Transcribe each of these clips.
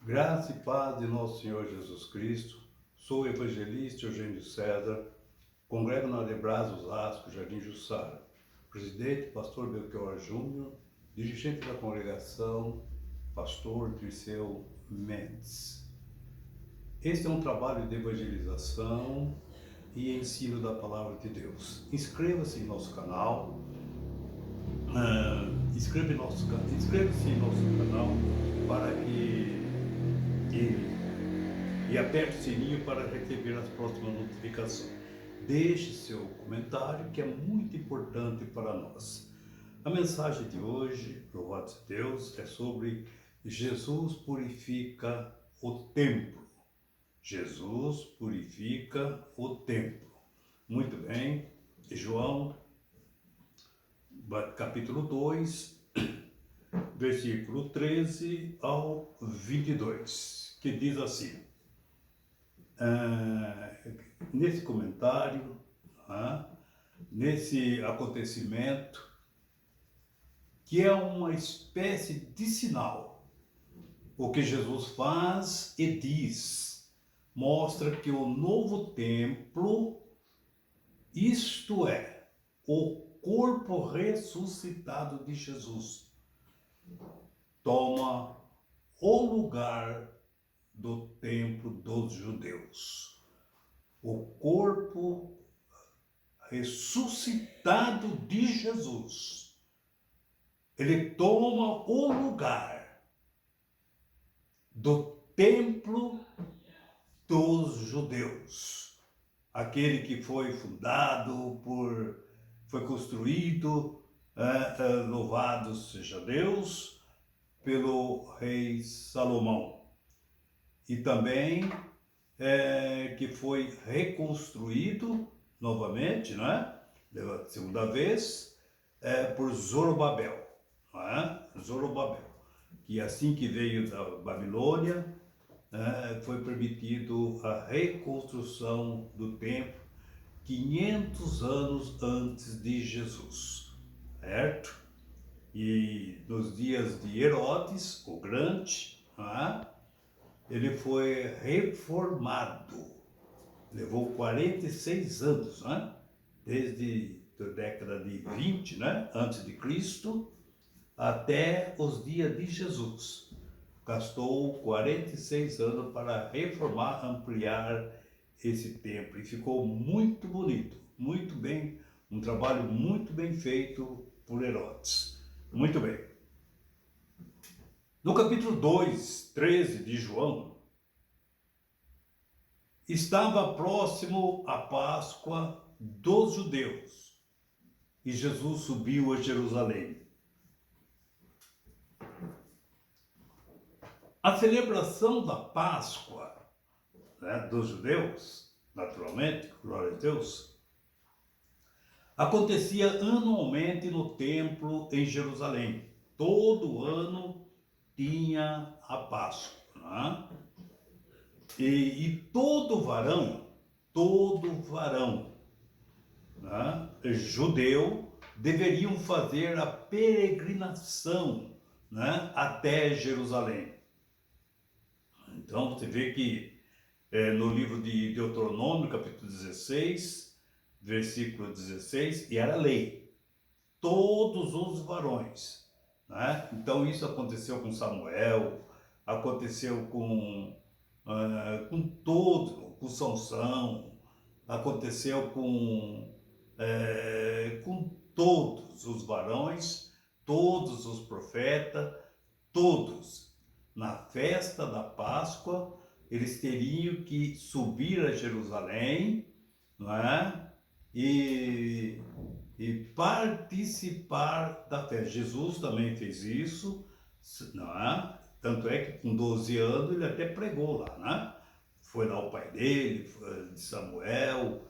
Graça e paz de nosso Senhor Jesus Cristo. Sou o evangelista Eugênio César, congrego na Adebras Osasco, Jardim Jussara. Presidente, pastor Belchior Júnior, dirigente da congregação, pastor Dirceu Mendes. Este é um trabalho de evangelização e ensino da palavra de Deus. Inscreva-se em nosso canal, inscreva-se em nosso canal para que e aperte o sininho para receber as próximas notificações. Deixe seu comentário, que é muito importante para nós. A mensagem de hoje, louvado seja Deus, é sobre Jesus purifica o templo. Jesus purifica o templo. Muito bem, João, capítulo 2, versículo 13 ao 22, que diz assim, nesse comentário, nesse acontecimento, que é uma espécie de sinal, o que Jesus faz e diz, mostra que o novo templo, isto é, o corpo ressuscitado de Jesus, toma o lugar do templo dos judeus. O corpo ressuscitado de Jesus, ele toma o lugar do templo dos judeus. Aquele que foi fundado foi construído, louvado seja Deus, pelo rei Salomão. E também que foi reconstruído novamente, pela segunda vez, por Zorobabel. Zorobabel, que assim que veio da Babilônia, foi permitido a reconstrução do templo 500 anos antes de Jesus, certo? E nos dias de Herodes, o Grande, ele foi reformado. Levou 46 anos, desde a década de 20, antes de Cristo, até os dias de Jesus. Gastou 46 anos para reformar, ampliar esse templo. E ficou muito bonito, muito bem, um trabalho muito bem feito por Herodes. Muito bem. No capítulo 2, 13 de João, estava próximo a Páscoa dos judeus e Jesus subiu a Jerusalém. A celebração da Páscoa, dos judeus, naturalmente, glória a Deus, acontecia anualmente no templo em Jerusalém. Todo ano tinha a Páscoa, e todo varão, judeu, deveriam fazer a peregrinação, até Jerusalém. Então você vê que no livro de Deuteronômio, capítulo 16, versículo 16, e era lei, todos os varões, Então isso aconteceu com Samuel, aconteceu com Sansão, aconteceu com todos os varões, todos os profetas, todos. Na festa da Páscoa, eles teriam que subir a Jerusalém, e participar da festa. Jesus também fez isso, Tanto é que com 12 anos ele até pregou lá, Foi lá o pai dele, de Samuel,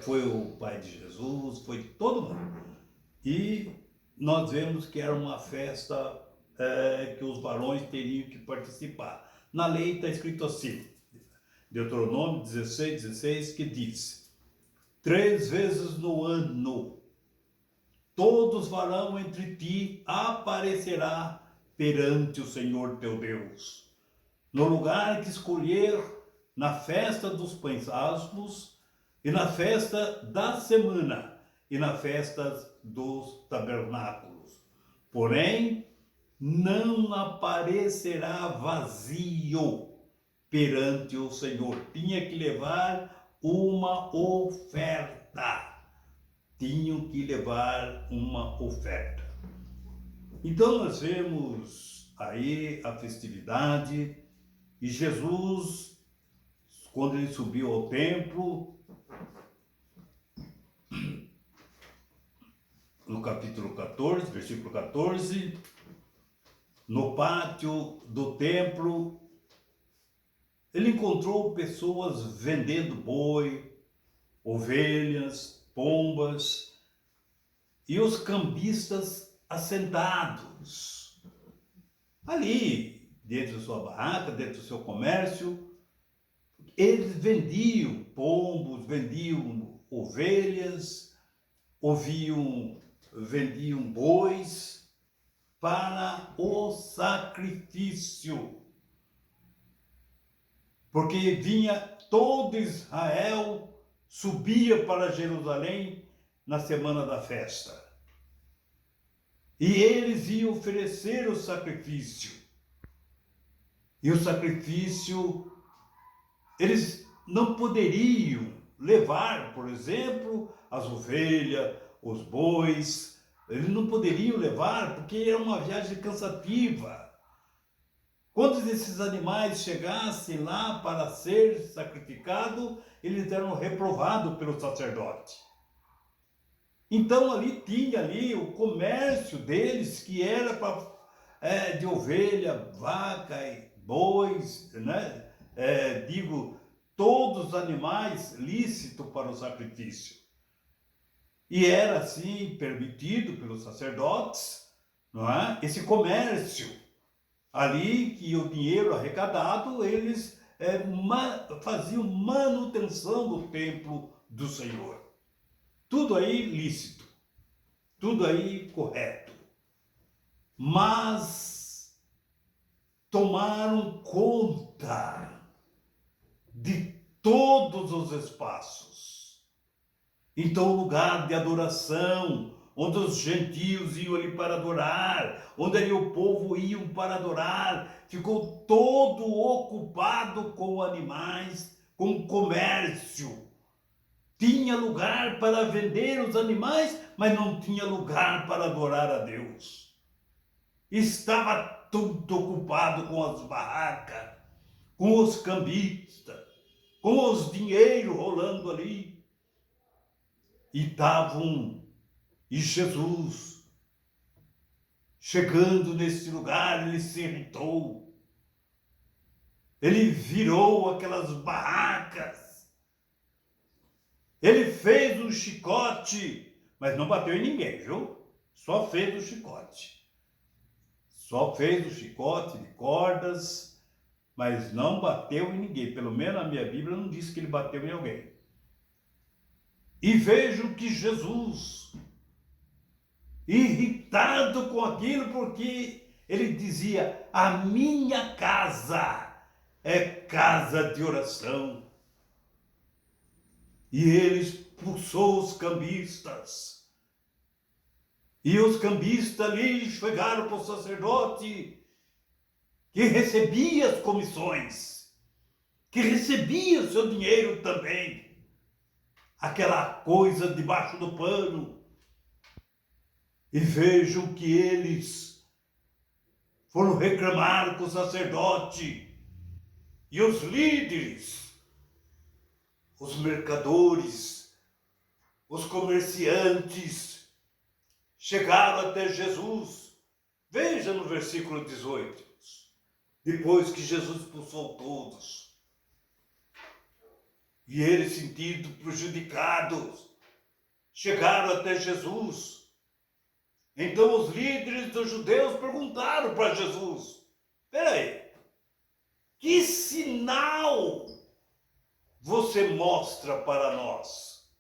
foi o pai de Jesus, foi de todo mundo. E nós vemos que era uma festa que os varões teriam que participar. Na lei está escrito assim, Deuteronômio 16, 16, que diz: 3 vezes no ano, todos varão entre ti aparecerá perante o Senhor teu Deus. no lugar que escolher, na festa dos pães asmos, e na festa da semana, e na festa dos tabernáculos. Porém, não aparecerá vazio perante o Senhor. Tinha que levar uma oferta. Tinham que levar uma oferta. Então nós vemos aí a festividade e Jesus, quando ele subiu ao templo, no capítulo 14, versículo 14, no pátio do templo, ele encontrou pessoas vendendo boi, ovelhas, pombas, e os cambistas assentados ali, dentro da sua barraca, dentro do seu comércio. Eles vendiam pombos, vendiam ovelhas, vendiam bois para o sacrifício. Porque vinha todo Israel, subia para Jerusalém na semana da festa. E eles iam oferecer o sacrifício. E o sacrifício, eles não poderiam levar, por exemplo, as ovelhas, os bois, eles não poderiam levar porque era uma viagem cansativa. Quando esses animais chegassem lá para ser sacrificado, eles eram reprovados pelo sacerdote. Então ali tinha o comércio deles, que era de ovelha, vaca e bois, né? Todos os animais lícitos para o sacrifício. E era assim permitido pelos sacerdotes, não é? Esse comércio ali, que o dinheiro arrecadado, eles faziam manutenção do templo do Senhor. Tudo aí lícito, tudo aí correto. Mas tomaram conta de todos os espaços. Então, o lugar de adoração, onde os gentios iam ali para adorar, onde ali o povo ia para adorar, ficou todo ocupado com animais, com comércio. Tinha lugar para vender os animais, mas não tinha lugar para adorar a Deus. Estava tudo ocupado com as barracas, com os cambistas, com os dinheiros rolando ali. E Jesus, chegando nesse lugar, ele se irritou. Ele virou aquelas barracas. Ele fez um chicote, mas não bateu em ninguém, viu? Só fez o chicote. Só fez o chicote de cordas, mas não bateu em ninguém. Pelo menos a minha Bíblia não diz que ele bateu em alguém. E vejo que Jesus, irritado com aquilo, porque ele dizia: a minha casa é casa de oração. E ele expulsou os cambistas. E os cambistas ali chegaram para o sacerdote, que recebia as comissões, que recebia o seu dinheiro também. Aquela coisa debaixo do pano. E vejam que eles foram reclamar com o sacerdote. E os líderes, os mercadores, os comerciantes, chegaram até Jesus. Veja no versículo 18. Depois que Jesus expulsou todos, e eles, sentindo prejudicados, chegaram até Jesus. Então os líderes dos judeus perguntaram para Jesus: peraí, que sinal você mostra para nós,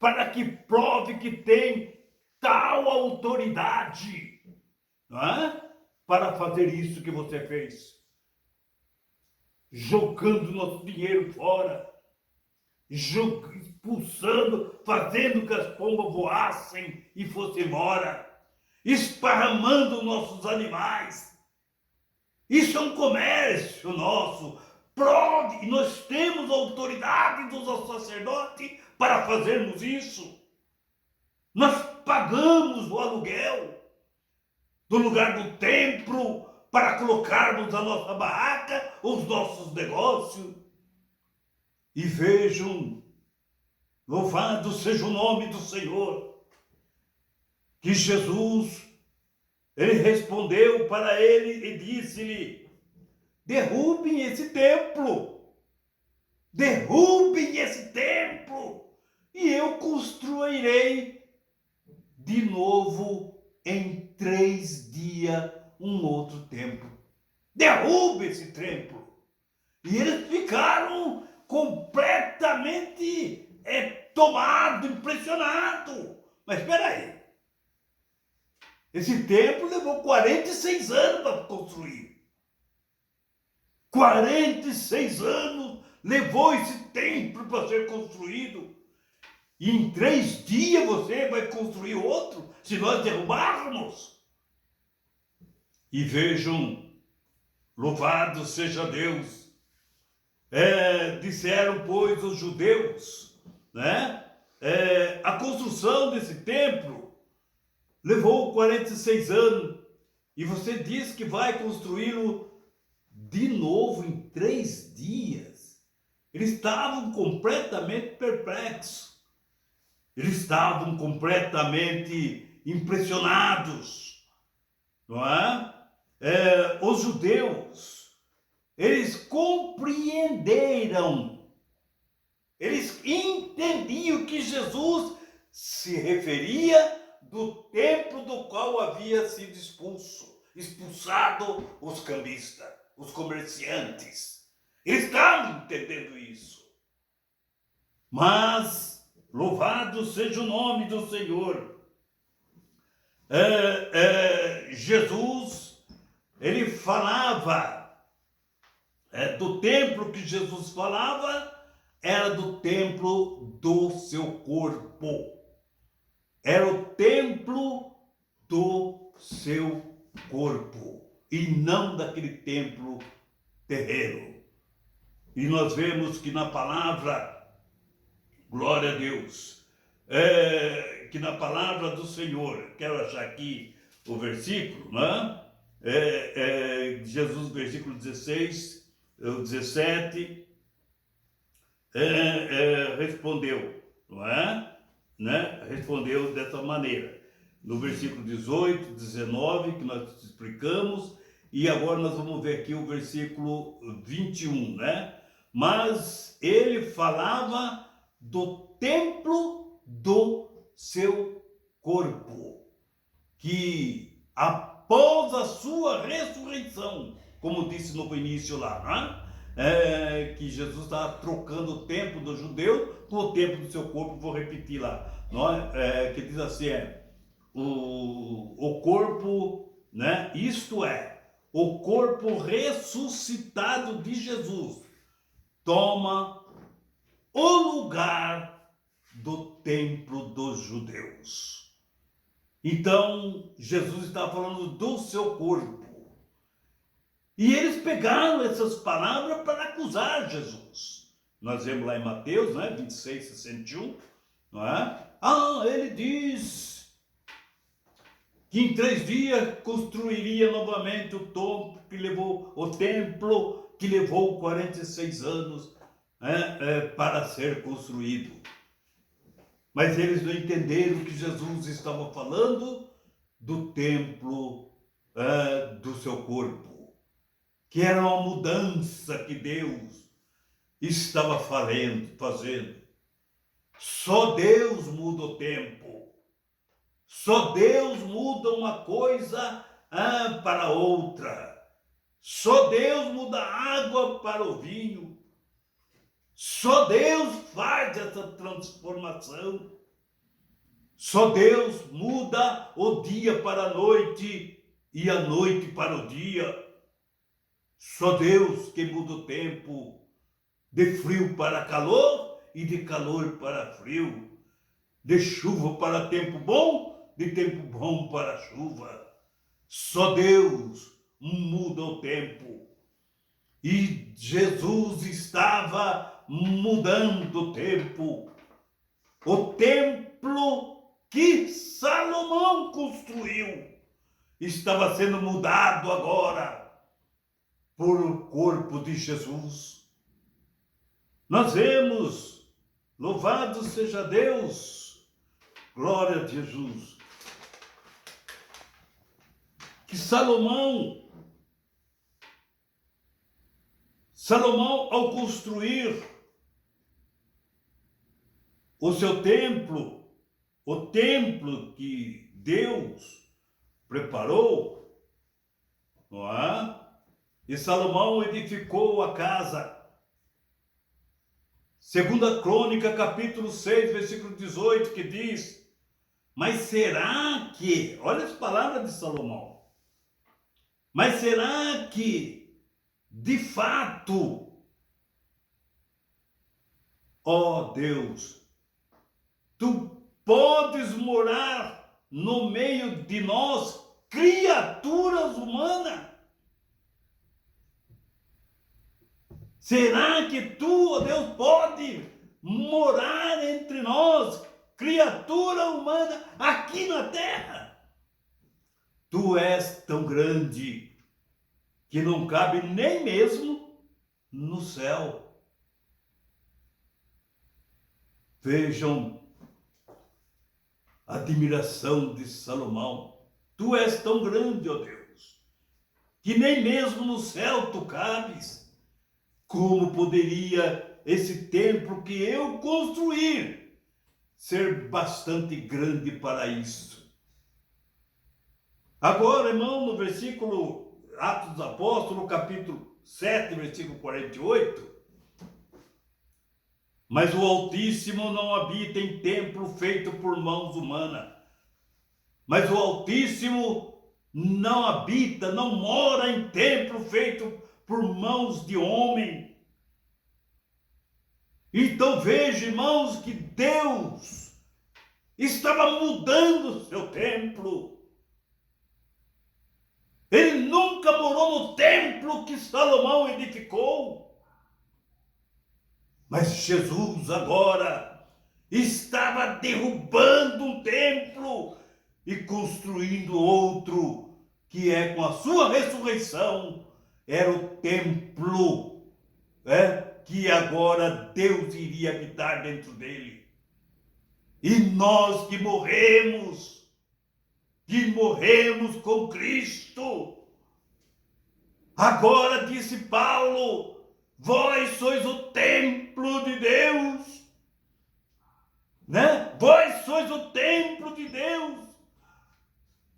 para que prove que tem tal autoridade? Não é? para fazer isso que você fez. Jogando nosso dinheiro fora, expulsando, fazendo que as pombas voassem e fossem embora, esparramando nossos animais. Isso é um comércio nosso. E nós temos autoridade dos sacerdotes para fazermos isso. Nós pagamos o aluguel do lugar do templo para colocarmos a nossa barraca, os nossos negócios. E vejam, louvado seja o nome do Senhor, que Jesus, ele respondeu para ele e disse-lhe: derrubem esse templo, e eu construirei de novo em 3 dias um outro templo. Derrube esse templo. E eles ficaram completamente tomados, impressionados. Mas espera aí. Esse templo levou 46 anos para construir. 46 anos levou esse templo para ser construído. E em 3 dias você vai construir outro, se nós derrubarmos. E vejam, louvado seja Deus. Disseram, pois, os judeus, né? A construção desse templo levou 46 anos. E você diz que vai construí-lo de novo em 3 dias. Eles estavam completamente perplexos. Eles estavam completamente impressionados, não é? Os judeus, eles compreenderam, eles entendiam que Jesus se referia do templo do qual havia sido expulsado os cambistas, os comerciantes. Eles estavam entendendo isso. Mas louvado seja o nome do Senhor. Jesus, ele falava, do templo que Jesus falava, era do templo do seu corpo. Era o templo do seu corpo, e não daquele templo terreno. E nós vemos que na palavra, glória a Deus, que na palavra do Senhor, quero achar aqui o versículo, né? Jesus, versículo 16, 17, respondeu, não é? Né? Respondeu dessa maneira, no versículo 18, 19, que nós explicamos, e agora nós vamos ver aqui o versículo 21, né? Mas ele falava do templo do seu corpo, que após a sua ressurreição, como disse no início lá, né? Que Jesus estava trocando o templo do judeu com o templo do seu corpo. Vou repetir lá, que diz assim, o corpo, né? Isto é, o corpo ressuscitado de Jesus toma o lugar do templo dos judeus. Então, Jesus estava falando do seu corpo. E eles pegaram essas palavras para acusar Jesus. Nós vemos lá em Mateus, né, 26, 61, não é? Ele diz que em 3 dias construiria novamente o templo que levou 46 anos para ser construído. Mas eles não entenderam que Jesus estava falando do templo do seu corpo, que era uma mudança que Deus estava fazendo. Só Deus muda o tempo. Só Deus muda uma coisa para outra. Só Deus muda a água para o vinho. Só Deus faz essa transformação. Só Deus muda o dia para a noite e a noite para o dia. Só Deus que muda o tempo, de frio para calor e de calor para frio, de chuva para tempo bom, de tempo bom para chuva. Só Deus muda o tempo. E Jesus estava mudando o tempo. O templo que Salomão construiu estava sendo mudado agora por o corpo de Jesus. Nós vemos, louvado seja Deus, glória a Jesus, que Salomão, ao construir o seu templo, o templo que Deus preparou, não é? E Salomão edificou a casa. Segunda Crônica, capítulo 6, versículo 18, que diz: mas será que, olha as palavras de Salomão, mas será que, de fato, ó Deus, tu podes morar no meio de nós, criaturas humanas? Será que tu, ó Deus, pode morar entre nós, criatura humana, aqui na terra? Tu és tão grande que não cabe nem mesmo no céu. Vejam a admiração de Salomão. Tu és tão grande, ó Deus, que nem mesmo no céu tu cabes. Como poderia esse templo que eu construir ser bastante grande para isso? Agora, irmão, no versículo Atos dos Apóstolos, capítulo 7, versículo 48, mas o Altíssimo não habita em templo feito por mãos humanas. Mas o Altíssimo não habita, não mora em templo feito por mãos de homem. Então veja, irmãos, que Deus estava mudando o seu templo. Ele nunca morou no templo que Salomão edificou. Mas Jesus agora estava derrubando um templo e construindo outro, que é com a sua ressurreição, era o templo, que agora Deus iria habitar dentro dele. E nós que morremos com Cristo, agora, disse Paulo, vós sois o templo de Deus, né? Vós sois o templo de Deus.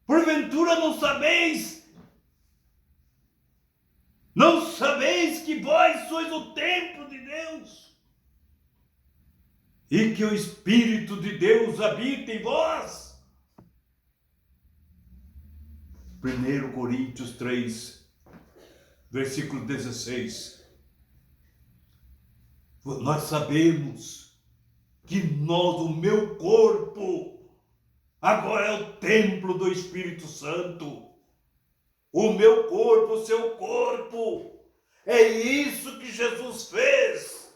Porventura não sabeis que vós sois o templo de Deus e que o Espírito de Deus habita em vós? 1 Coríntios 3, versículo 16. Nós sabemos que o meu corpo, agora é o templo do Espírito Santo. O meu corpo, o seu corpo. É isso que Jesus fez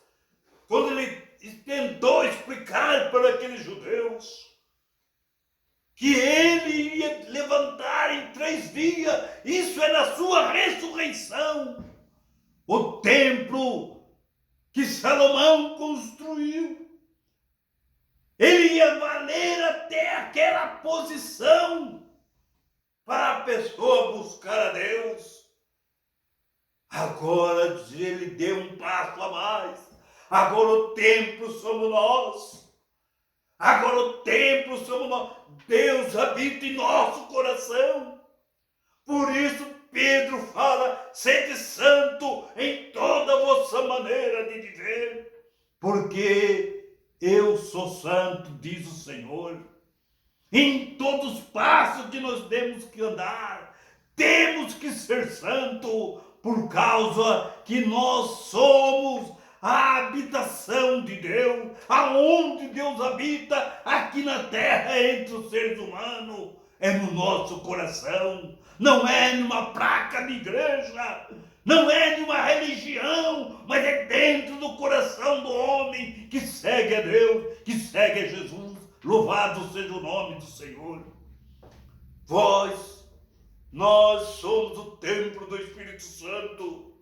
quando ele tentou explicar para aqueles judeus que ele ia levantar em 3 dias. Isso é na sua ressurreição. O templo que Salomão construiu, ele ia valer até aquela posição para a pessoa buscar a Deus. Agora ele deu um passo a mais. Agora o templo somos nós. Agora o templo somos nós. Deus habita em nosso coração. Por isso Pedro fala: sede santo em toda a vossa maneira de viver, porque eu sou santo, diz o Senhor. Em todos os passos que nós temos que andar, Temos que ser santo por causa que nós somos a habitação de Deus, aonde Deus habita aqui na terra entre os seres humanos, é no nosso coração, não é numa placa de igreja, não é de uma religião, mas é dentro do coração do homem que segue a Deus, que segue a Jesus. Louvado seja o nome do Senhor. Nós somos o templo do Espírito Santo.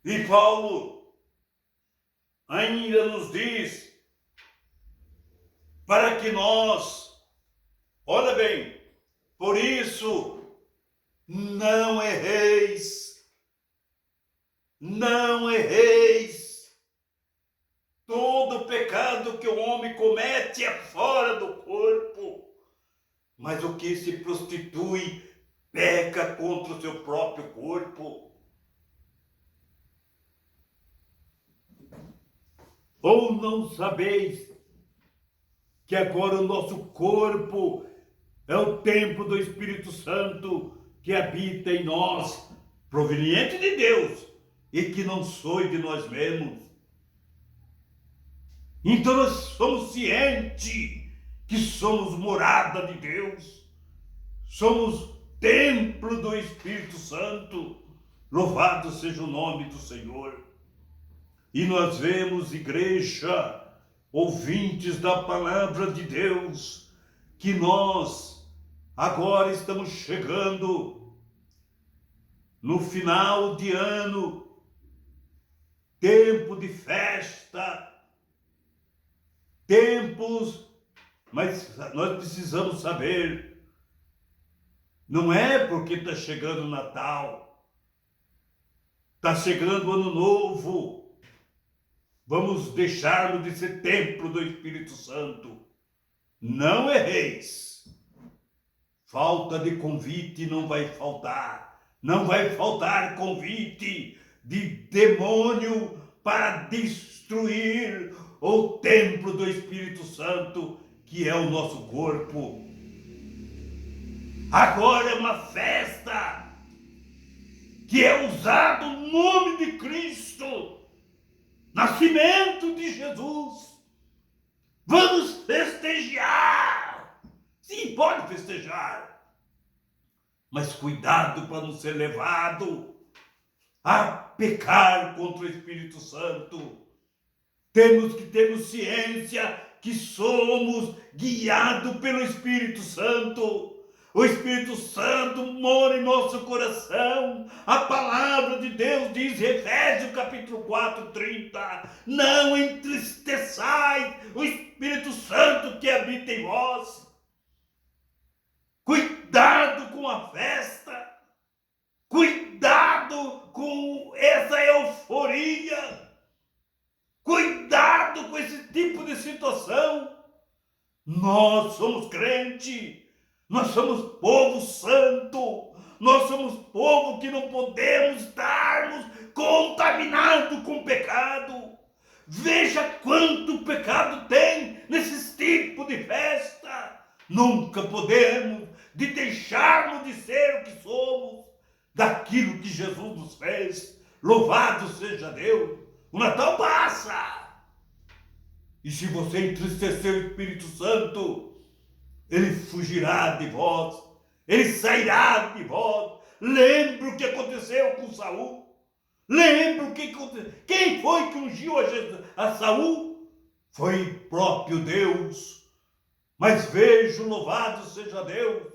E Paulo ainda nos diz para que nós, olha bem, por isso não erreis, não erreis. Todo pecado que o homem comete é fora do corpo, mas o que se prostitui peca contra o seu próprio corpo. Ou não sabeis que agora o nosso corpo é o templo do Espírito Santo que habita em nós, proveniente de Deus, e que não sois de nós mesmos? Então nós somos cientes que somos morada de Deus, somos templo do Espírito Santo. Louvado seja o nome do Senhor. E nós vemos, igreja, ouvintes da palavra de Deus, que nós agora estamos chegando no final de ano, tempo de festa, mas nós precisamos saber, não é porque está chegando o Natal, está chegando o Ano Novo, vamos deixarmos de ser templo do Espírito Santo. Não erreis. Falta de convite não vai faltar. Não vai faltar convite de demônio para destruir o templo do Espírito Santo, que é o nosso corpo. Agora é uma festa que é usado o nome de Cristo, nascimento de Jesus. Vamos festejar. Sim, pode festejar, mas cuidado para não ser levado a pecar contra o Espírito Santo. Temos que ter ciência que somos guiados pelo Espírito Santo. O Espírito Santo mora em nosso coração. A palavra de Deus diz, Efésios capítulo 4, 30, não entristeçais o Espírito Santo que habita em vós. Cuidado com a festa, cuidado com essa euforia, cuidado com esse tipo de situação. Nós somos crentes. Nós somos povo santo, nós somos povo que não podemos estarmos contaminados com pecado. Veja quanto pecado tem nesses tipos de festa. Nunca podemos de deixarmos de ser o que somos, daquilo que Jesus nos fez. Louvado seja Deus. O Natal passa. E se você entristecer o Espírito Santo, ele fugirá de vós, ele sairá de vós. Lembra o que aconteceu com Saul? Lembra o que aconteceu? Quem foi que ungiu a Saul? Foi próprio Deus. Mas vejo, louvado seja Deus,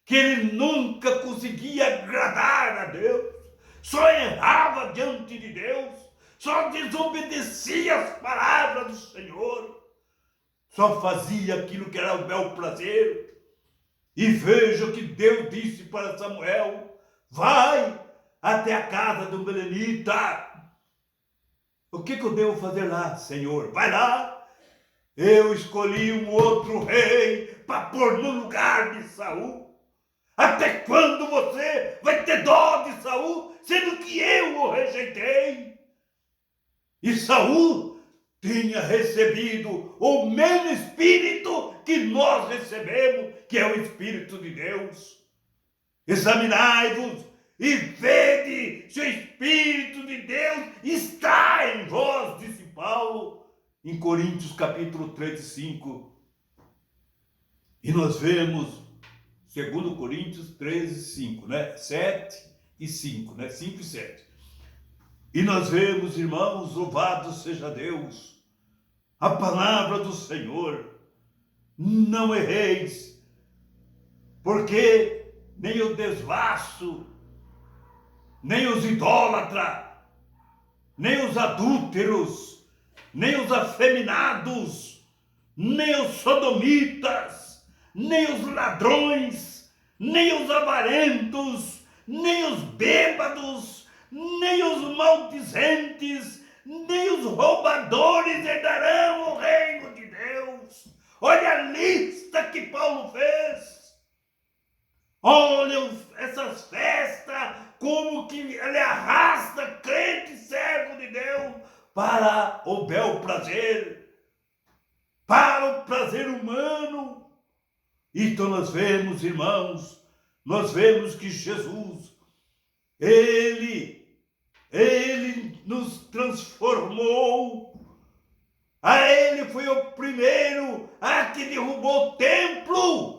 que ele nunca conseguia agradar a Deus, só errava diante de Deus, só desobedecia as palavras do Senhor. Só fazia aquilo que era o bel prazer. E veja o que Deus disse para Samuel: vai até a casa do belenita. O que eu devo fazer lá, Senhor? Vai lá. Eu escolhi um outro rei para pôr no lugar de Saul. Até quando você vai ter dó de Saul, sendo que eu o rejeitei? E Saul tinha recebido o mesmo Espírito que nós recebemos, que é o Espírito de Deus. examinai-vos e vede se o Espírito de Deus está em vós, disse Paulo em Coríntios capítulo 3 e 5. E nós vemos, segundo Coríntios 13 e 5, né? 7 e 5, né? 5 e 7. E nós vemos, irmãos, louvado seja Deus, a palavra do Senhor, não erreis, porque nem o desvasto, nem os idólatras, nem os adúlteros, nem os afeminados, nem os sodomitas, nem os ladrões, nem os avarentos, nem os bêbados, nem os maldizentes, nem os roubadores herdarão o reino de Deus. Olha a lista que Paulo fez. Olha essas festas, como que ele arrasta crente e servo de Deus para o bel prazer, para o prazer humano. Então nós vemos, irmãos, nós vemos que Jesus, Ele nos transformou. A Ele foi o primeiro a que derrubou o templo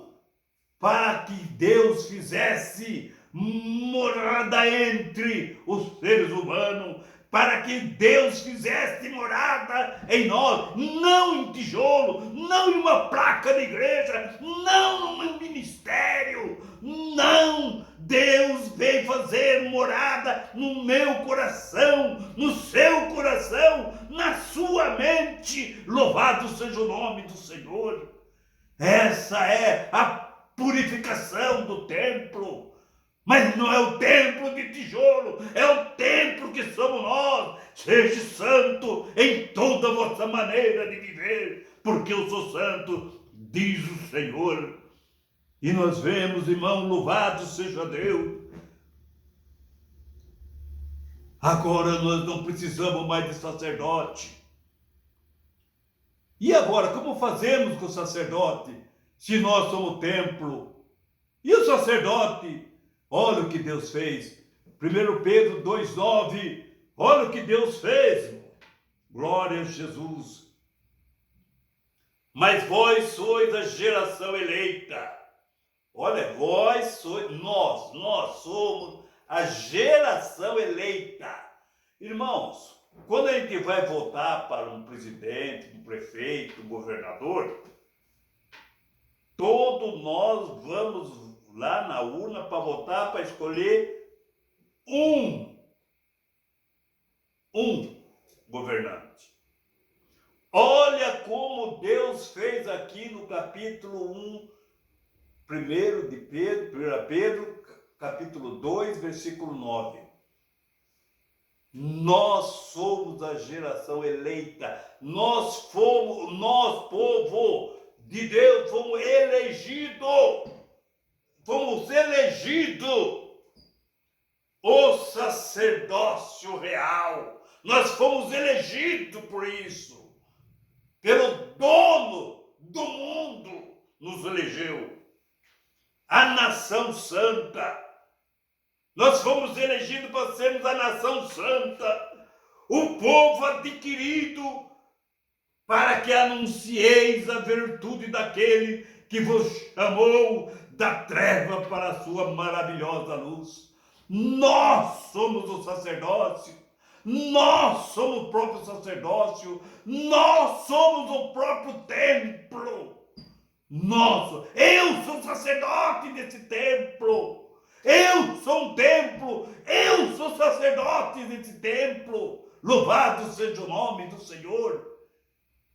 para que Deus fizesse morada entre os seres humanos, para que Deus fizesse morada em nós, não em tijolo, não em uma placa de igreja, não num ministério, não. Deus veio fazer morada no meu coração, no seu coração, na sua mente. Louvado seja o nome do Senhor. Essa é a purificação do templo. Mas não é o templo de tijolo, é o templo que somos nós. Seja santo em toda a vossa maneira de viver, porque eu sou santo, diz o Senhor. E nós vemos, irmão, louvado seja Deus. Agora nós não precisamos mais de sacerdote. E agora, como fazemos com o sacerdote, se nós somos o templo? E o sacerdote? Olha o que Deus fez. 1 Pedro 2,9. Olha o que Deus fez. Glória a Jesus. Mas vós sois a geração eleita. Olha, vós sois, nós somos a geração eleita. Irmãos, quando a gente vai votar para um presidente, um prefeito, um governador, todos nós vamos lá na urna para votar, para escolher um governante. Olha como Deus fez aqui no capítulo 1, 1 Pedro, capítulo 2, versículo 9. Nós somos a geração eleita, nós, povo de Deus, fomos elegidos, o sacerdócio real. Nós fomos elegidos por isso, pelo dono do mundo nos elegeu. A nação santa. Nós fomos elegidos para sermos a nação santa, o povo adquirido, para que anuncieis a virtude daquele que vos chamou da treva para a sua maravilhosa luz. Nós somos o sacerdócio, nós somos o próprio sacerdócio, nós somos o próprio templo. Eu sou sacerdote desse templo. Eu sou um templo, eu sou sacerdote desse templo. Louvado seja o nome do Senhor.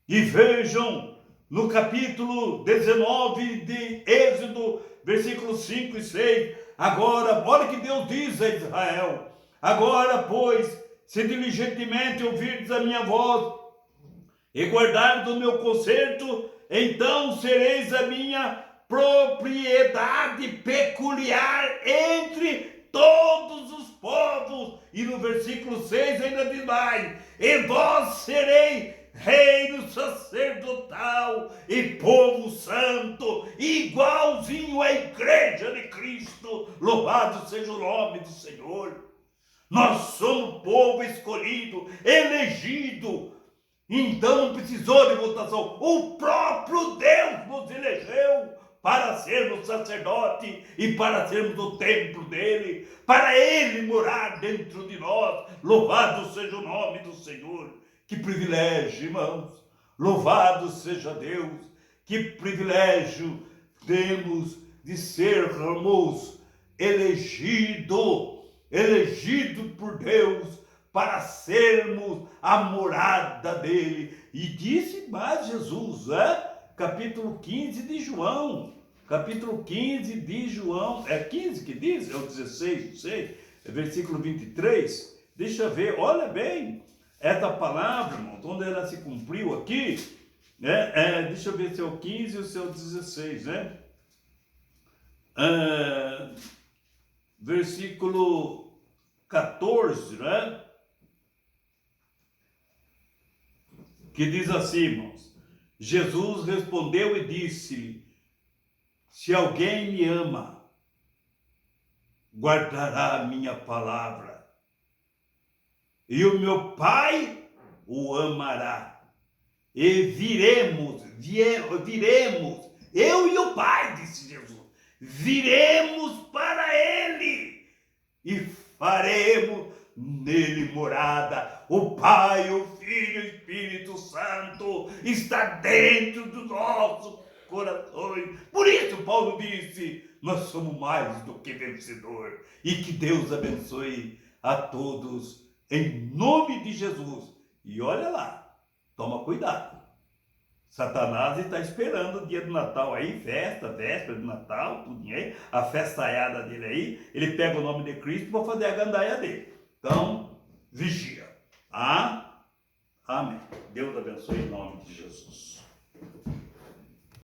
E vejam, no capítulo 19 de Êxodo, versículos 5 e 6, agora, olha o que Deus diz a Israel: agora, pois, se diligentemente ouvirdes a minha voz e guardardes o meu concerto, então sereis a minha propriedade peculiar entre todos os povos. E no versículo 6 ainda diz mais: e vós sereis reino sacerdotal e povo santo, igualzinho à igreja de Cristo. Louvado seja o nome do Senhor. Nós somos povo escolhido, elegido. Então não precisou de votação. O próprio Deus nos elegeu para sermos sacerdote e para sermos o templo dele, para ele morar dentro de nós. Louvado seja o nome do Senhor. Que privilégio, irmãos. Louvado seja Deus. Que privilégio temos de sermos elegido por Deus para sermos a morada dele. E disse mais Jesus, capítulo 15 de João, capítulo 15 de João, é 15 que diz? É o 16, não sei, é versículo 23, deixa eu ver, olha bem, essa palavra, irmão, onde ela se cumpriu aqui, deixa eu ver se é o 15 ou se é o 16, né? Versículo 14, né? Que diz assim, irmãos: Jesus respondeu e disse-lhe: se alguém me ama, guardará a minha palavra, e o meu Pai o amará, e viremos, eu e o Pai, disse Jesus, viremos para ele e faremos nele morada. O Pai, o Filho e o Espírito Santo está dentro dos nossos corações. Por isso Paulo disse: nós somos mais do que vencedor. E que Deus abençoe a todos em nome de Jesus. E olha lá, toma cuidado. Satanás está esperando o dia do Natal aí, festa, véspera de Natal, tudo aí, a festaiada dele aí, ele pega o nome de Cristo para fazer a gandaia dele. Então, vigia. Amém. Deus abençoe em nome de Jesus.